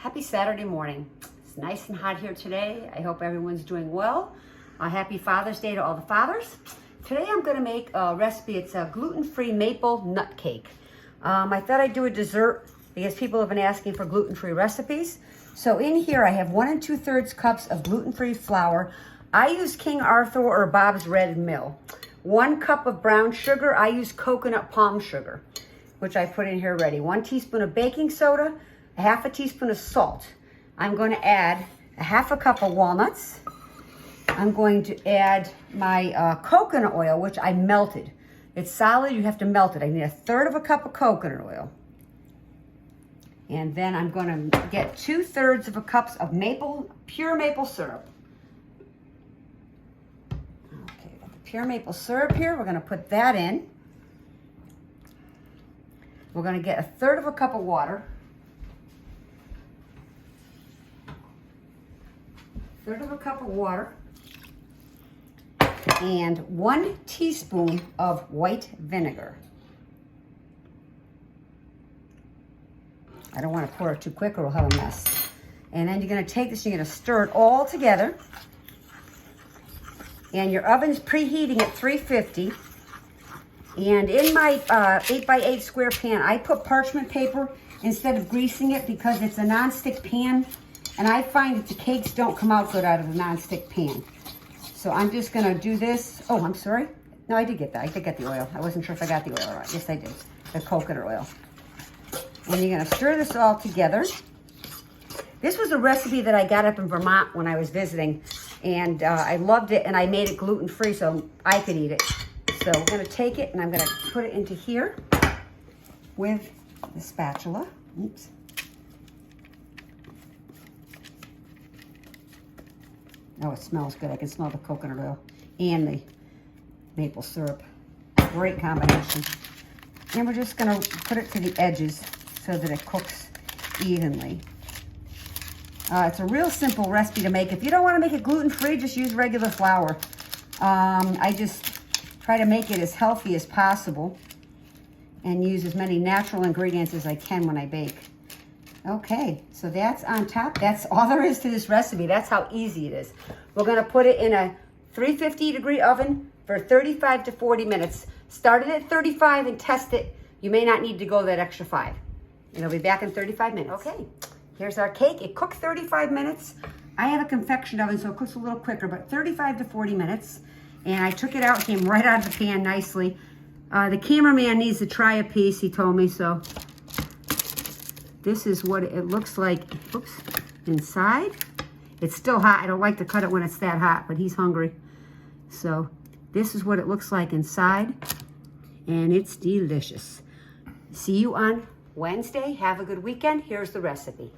Happy Saturday morning. It's nice and hot here today. I hope everyone's doing well. Happy Father's Day to all the fathers. Today I'm going to make a recipe. It's a gluten-free maple nut cake. I thought I'd do a dessert because people have been asking for gluten-free recipes. So in here I have 1 2/3 cups of gluten-free flour. I use King Arthur or Bob's Red Mill. 1 cup of brown sugar. I use coconut palm sugar, which I put in here ready. 1 teaspoon of baking soda, 1/2 teaspoon of salt. I'm going to add 1/2 cup of walnuts. I'm going to add my coconut oil, which I melted. It's solid, you have to melt it. I need 1/3 cup of coconut oil. And then I'm going to get 2/3 cups of pure maple syrup. Okay, got the pure maple syrup here. We're going to put that in. We're going to get 1/3 cup of water. 1/3 cup of water. And 1 teaspoon of white vinegar. I don't want to pour it too quick or we'll have a mess. And then you're going to take this, you're going to stir it all together. And your oven's preheating at 350. And in my 8x8 square pan, I put parchment paper instead of greasing it because it's a non-stick pan. And I find that the cakes don't come out good out of the non-stick pan. So I'm just going to do this. Oh, I'm sorry. No, I did get that. I did get the oil. I wasn't sure if I got the oil right. Yes, I did. The coconut oil. And you're going to stir this all together. This was a recipe that I got up in Vermont when I was visiting. And I loved it. And I made it gluten-free so I could eat it. So we're going to take it and I'm going to put it into here with the spatula. Oops. Oh, it smells good. I can smell the coconut oil and the maple syrup. Great combination. And we're just going to put it to the edges so that it cooks evenly. It's a real simple recipe to make. If you don't want to make it gluten-free, just use regular flour. I just try to make it as healthy as possible and use as many natural ingredients as I can when I bake. Okay, so that's on top. That's all there is to this recipe. That's how easy it is. We're going to put it in a 350-degree oven for 35 to 40 minutes. Start it at 35 and test it. You may not need to go that extra 5. It'll be back in 35 minutes. Okay, here's our cake. It cooked 35 minutes. I have a convection oven, so it cooks a little quicker, but 35 to 40 minutes. And I took it out, it came right out of the pan nicely. The cameraman needs to try a piece, he told me, so. This is what it looks like, oops, inside. It's still hot. I don't like to cut it when it's that hot, but he's hungry. So this is what it looks like inside, and it's delicious. See you on Wednesday. Have a good weekend. Here's the recipe.